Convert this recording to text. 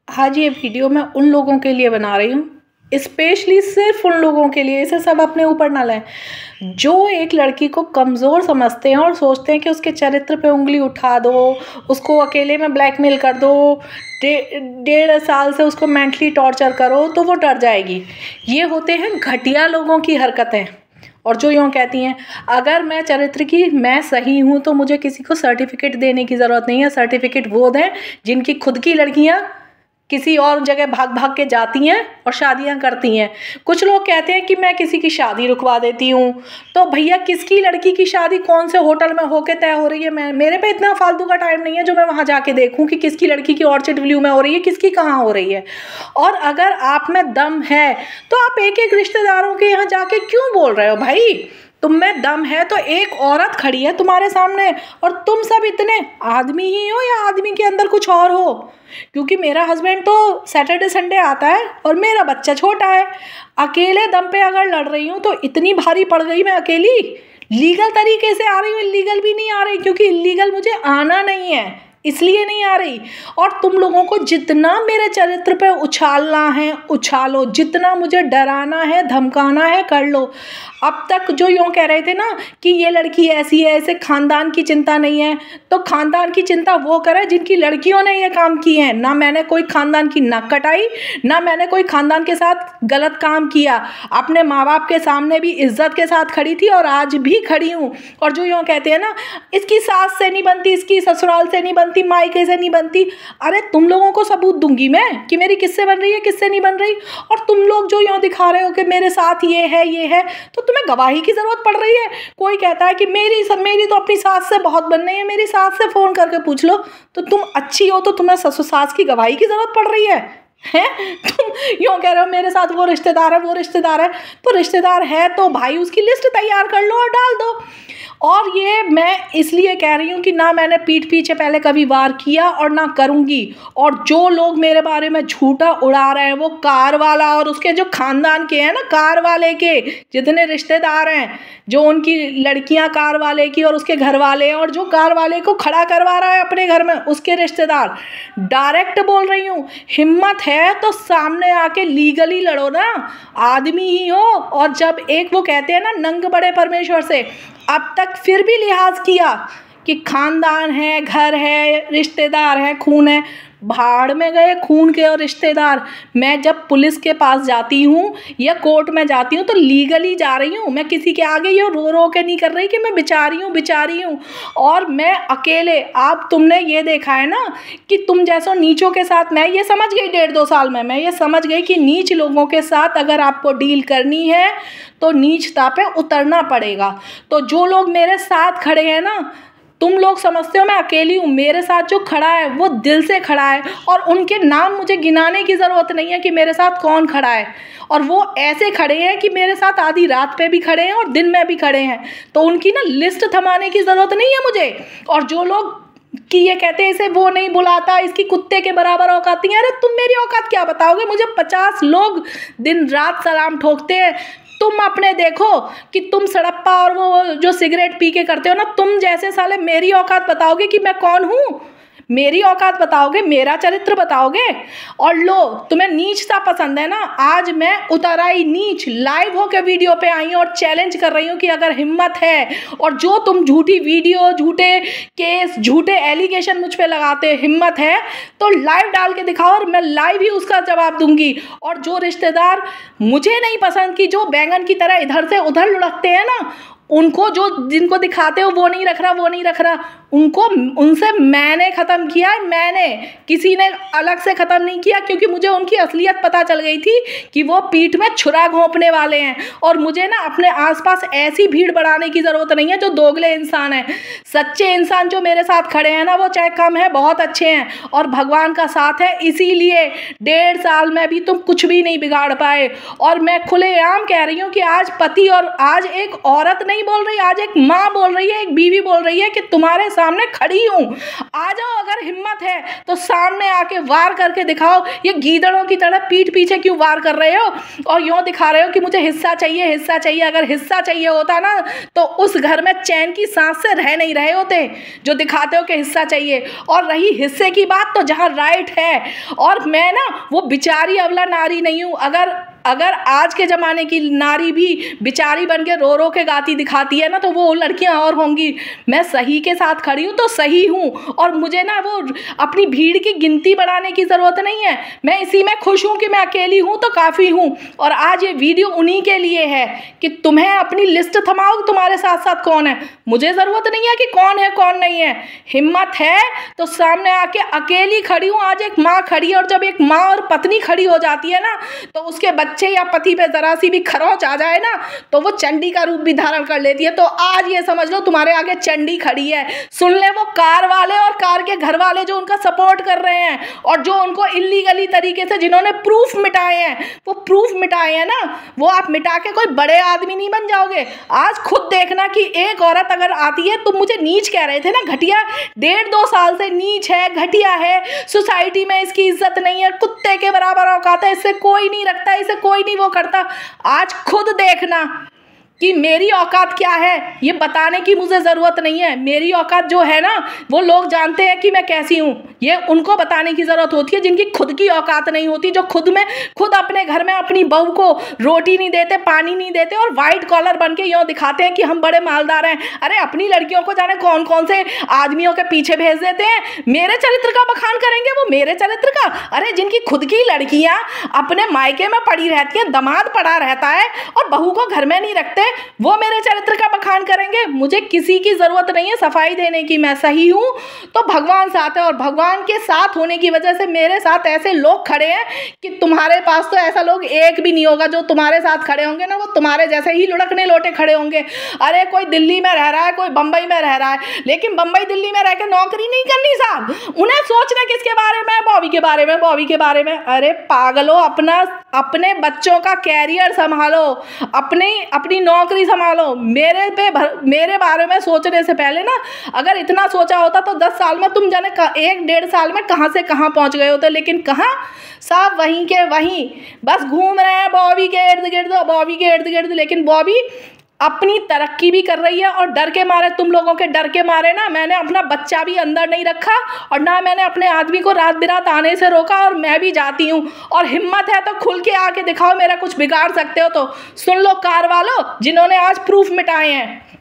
आज ये वीडियो मैं उन लोगों के लिए बना रही हूँ, स्पेशली सिर्फ उन लोगों के लिए, इसे सब अपने ऊपर ना लें, जो एक लड़की को कमज़ोर समझते हैं और सोचते हैं कि उसके चरित्र पे उंगली उठा दो, उसको अकेले में ब्लैकमेल कर दो, 1.5 साल से उसको मेंटली टॉर्चर करो तो वो डर जाएगी। ये होते हैं घटिया लोगों की हरकतें। और जो यूँ कहती हैं अगर मैं चरित्र की मैं सही हूँ तो मुझे किसी को सर्टिफिकेट देने की ज़रूरत नहीं है। सर्टिफिकेट वो दें जिनकी खुद की लड़कियाँ किसी और जगह भाग भाग के जाती हैं और शादियां करती हैं। कुछ लोग कहते हैं कि मैं किसी की शादी रुकवा देती हूँ, तो भैया किसकी लड़की की शादी कौन से होटल में होके तय हो रही है? मेरे पे इतना फालतू का टाइम नहीं है जो मैं वहाँ जाके देखूँ कि किसकी लड़की की ऑर्चिड व्यू में हो रही है, किसकी कहाँ हो रही है। और अगर आप में दम है तो आप एक एक रिश्तेदारों के यहाँ जाके क्यों बोल रहे हो? भाई तुम में दम है तो एक औरत खड़ी है तुम्हारे सामने और तुम सब इतने आदमी ही हो या आदमी के अंदर कुछ और हो? क्योंकि मेरा हस्बैंड तो सैटरडे संडे आता है और मेरा बच्चा छोटा है। अकेले दम पे अगर लड़ रही हूँ तो इतनी भारी पड़ गई मैं अकेली। लीगल तरीके से आ रही हूँ, इलीगल भी नहीं आ रही, क्योंकि इलीगल मुझे आना नहीं है इसलिए नहीं आ रही। और तुम लोगों को जितना मेरे चरित्र पे उछालना है उछालो, जितना मुझे डराना है धमकाना है कर लो। अब तक जो यूँ कह रहे थे ना कि ये लड़की ऐसी है, ऐसे खानदान की चिंता नहीं है, तो खानदान की चिंता वो करे जिनकी लड़कियों ने ये काम किए हैं। ना मैंने कोई खानदान की नाक कटाई, ना मैंने कोई खानदान के साथ गलत काम किया। अपने माँ बाप के सामने भी इज्जत के साथ खड़ी थी और आज भी खड़ी हूँ। और जो यूँ कहते हैं ना इसकी सास से नहीं बनती, इसकी ससुराल से नहीं बनती, मायके से नहीं बनती, अरे तुम लोगों को सबूत दूंगी मैं कि मेरी किससे बन रही है किससे नहीं बन रही। और तुम लोग जो यूँ दिखा रहे हो कि मेरे साथ ये है, तो तुम्हें गवाही की जरूरत पड़ रही है। कोई कहता है कि मेरी तो अपनी सास से बहुत बन रही है, मेरी सास से फोन करके पूछ लो। तो तुम अच्छी हो तो तुम्हें ससुर सास की गवाही की जरूरत पड़ रही है? तुम यूँ कह रहे हो मेरे साथ वो रिश्तेदार है वो रिश्तेदार है, तो रिश्तेदार है तो भाई उसकी लिस्ट तैयार कर लो और डाल दो। और ये मैं इसलिए कह रही हूँ कि ना मैंने पीठ पीछे पहले कभी वार किया और ना करूँगी। और जो लोग मेरे बारे में झूठा उड़ा रहे हैं वो कार वाला और उसके जो खानदान के हैं ना, कार वाले के जितने रिश्तेदार हैं, जो उनकी लड़कियां कार वाले की और उसके घर वाले, और जो कार वाले को खड़ा करवा रहा है अपने घर में उसके रिश्तेदार, डायरेक्ट बोल रही हूँ, हिम्मत है तो सामने आके लीगली लड़ो ना, आदमी ही हो। और जब एक वो कहते हैं ना नंग बड़े परमेश्वर से, अब तक फिर भी लिहाज किया कि खानदान है, घर है, रिश्तेदार है, खून है, भाड़ में गए खून के और रिश्तेदार। मैं जब पुलिस के पास जाती हूँ या कोर्ट में जाती हूँ तो लीगली जा रही हूँ, मैं किसी के आगे ये रो के नहीं कर रही कि मैं बेचारी हूँ। और मैं अकेले, आप तुमने ये देखा है ना कि तुम जैसो नीचों के साथ, मैं ये समझ गई 1.5-2 साल में, मैं ये समझ गई कि नीच लोगों के साथ अगर आपको डील करनी है तो नीचता पे उतरना पड़ेगा। तो जो लोग मेरे साथ खड़े हैं ना, तुम लोग समझते हो मैं अकेली हूँ, मेरे साथ जो खड़ा है वो दिल से खड़ा है और उनके नाम मुझे गिनाने की ज़रूरत नहीं है कि मेरे साथ कौन खड़ा है। और वो ऐसे खड़े हैं कि मेरे साथ आधी रात पे भी खड़े हैं और दिन में भी खड़े हैं, तो उनकी ना लिस्ट थमाने की ज़रूरत नहीं है मुझे। और जो लोग कि ये कहते हैं इसे वो नहीं बुलाता, इसकी कुत्ते के बराबर औकात नहीं है, अरे तुम मेरी औकात क्या बताओगे? मुझे 50 लोग दिन रात सलाम ठोकते हैं। तुम अपने देखो कि तुम सड़प्पा और वो जो सिगरेट पी के करते हो ना, तुम जैसे साले मेरी औकात बताओगे कि मैं कौन हूँ? मेरी औकात बताओगे, मेरा चरित्र बताओगे? और लो तुम्हें नीचता पसंद है ना, आज मैं उतर आई नीच, लाइव होकर वीडियो पे आई हूँ और चैलेंज कर रही हूँ कि अगर हिम्मत है और जो तुम झूठी वीडियो, झूठे केस, झूठे एलिगेशन मुझ पे लगाते हिम्मत है तो लाइव डाल के दिखाओ और मैं लाइव ही उसका जवाब दूंगी। और जो रिश्तेदार मुझे नहीं पसंद कि जो बैंगन की तरह इधर से उधर लुढ़कते हैं ना, उनको जो जिनको दिखाते हो वो नहीं रख रहा, उनको उनसे मैंने ख़त्म किया है, मैंने, किसी ने अलग से ख़त्म नहीं किया, क्योंकि मुझे उनकी असलियत पता चल गई थी कि वो पीठ में छुरा घोंपने वाले हैं। और मुझे ना अपने आसपास ऐसी भीड़ बढ़ाने की ज़रूरत नहीं है जो दोगले इंसान हैं। सच्चे इंसान जो मेरे साथ खड़े हैं ना, वो चाहे कम है बहुत अच्छे हैं और भगवान का साथ है, इसीलिए 1.5 साल में भी तुम कुछ भी नहीं बिगाड़ पाए। और मैं खुलेआम कह रही हूँ कि आज पति और आज एक औरत नहीं बोल रही, आज एक माँ बोल रही है, एक बीवी बोल रही है कि तुम्हारे सामने खड़ी हूँ, आ जाओ, अगर हिम्मत है तो सामने आके वार करके दिखाओ। ये गीदड़ों की तरह पीठ पीछे क्यों वार कर रहे हो और यूँ दिखा रहे हो कि मुझे हिस्सा चाहिए, हिस्सा चाहिए। अगर हिस्सा चाहिए होता ना तो उस घर में चैन की सांस से रह नहीं रहे होते, जो दिखाते हो कि हिस्सा चाहिए। और रही हिस्से की बात, तो जहाँ राइट है, और मैं ना वो बिचारी अबला नारी नहीं हूँ। अगर आज के ज़माने की नारी भी बिचारी बन के रो रो के गाती दिखाती है ना, तो वो लड़कियां और होंगी। मैं सही के साथ खड़ी हूँ तो सही हूँ, और मुझे ना वो अपनी भीड़ की गिनती बढ़ाने की ज़रूरत नहीं है। मैं इसी में खुश हूँ कि मैं अकेली हूँ तो काफ़ी हूँ। और आज ये वीडियो उन्हीं के लिए है कि तुम्हें अपनी लिस्ट थमाओ, तुम्हारे साथ साथ कौन है। मुझे ज़रूरत नहीं है कि कौन है कौन नहीं है। हिम्मत है तो सामने आके, अकेली खड़ी हूँ, आज एक माँ खड़ी है, और जब एक माँ और पत्नी खड़ी हो जाती है ना, तो उसके बच्चे या पति पे जरा सी भी खरोंच आ जाए ना, तो वो चंडी का रूप भी धारण कर लेती है। तो आज ये समझ लो तुम्हारे आगे चंडी खड़ी है। सुन ले वो कार वाले और कार के घर वाले जो उनका सपोर्ट कर रहे हैं, और जो उनको इल्लीगली तरीके से जिन्होंने प्रूफ मिटाए हैं, वो प्रूफ मिटाए हैं ना, वो आप मिटा के कोई बड़े आदमी नहीं बन जाओगे। आज खुद देखना कि एक औरत अगर आती है, तुम मुझे नीच कह रहे थे ना, घटिया, 1.5-2 साल से नीच है, घटिया है, सोसाइटी में इसकी इज्जत नहीं है, कुत्ते के बराबर औकात है, इससे कोई नहीं रखता, इसे कोई नहीं वो करता। आज खुद देखना कि मेरी औकात क्या है, ये बताने की मुझे ज़रूरत नहीं है। मेरी औकात जो है ना, वो लोग जानते हैं कि मैं कैसी हूँ, ये उनको बताने की ज़रूरत होती है जिनकी खुद की औकात नहीं होती, जो खुद अपने घर में अपनी बहू को रोटी नहीं देते, पानी नहीं देते, और वाइट कॉलर बन के यूँ दिखाते हैं कि हम बड़े मालदार हैं। अरे अपनी लड़कियों को जाने कौन कौन से आदमियों के पीछे भेज देते हैं। मेरे चरित्र का बखान करेंगे वो, मेरे चरित्र का? अरे जिनकी खुद की लड़कियाँ अपने मायके में पड़ी रहती हैं, दामाद पड़ा रहता है और बहू को घर में नहीं रखते, वो मेरे चरित्र का बखान करेंगे। मुझे किसी की जरूरत नहीं है सफाई देने की। मैं सही हूं तो भगवान साथ है, और भगवान के साथ होने की वजह से मेरे साथ ऐसे लोग खड़े हैं कि तुम्हारे पास तो ऐसा लोग एक भी नहीं होगा। जो तुम्हारे साथ खड़े होंगे ना, वो तुम्हारे जैसे ही लुढ़कने लोटे खड़े होंगे। अरे कोई दिल्ली में रह रहा है, कोई बंबई में रह रहा है, लेकिन बंबई दिल्ली में रह के नौकरी नहीं करनी साहब। उन्हें सोचना किसके बारे में? बॉबी के बारे में, बॉबी के बारे में। अरे पागलो, अपने बच्चों का कैरियर संभालो, अपनी नौकरी संभालो। मेरे बारे में सोचने से पहले ना, अगर इतना सोचा होता तो 10 साल में तुम जाने 1-1.5 साल में कहाँ से कहाँ पहुँच गए होते। लेकिन कहाँ, सब वहीं के वहीं बस घूम रहे हैं बॉबी के इर्द गिर्द, बॉबी के इर्द गिर्द। लेकिन बॉबी अपनी तरक्की भी कर रही है, और डर के मारे, तुम लोगों के डर के मारे ना, मैंने अपना बच्चा भी अंदर नहीं रखा, और ना मैंने अपने आदमी को रात बिरात आने से रोका, और मैं भी जाती हूँ। और हिम्मत है तो खुल के आके दिखाओ, मेरा कुछ बिगाड़ सकते हो तो। सुन लो कार वालों, जिन्होंने आज प्रूफ मिटाए हैं।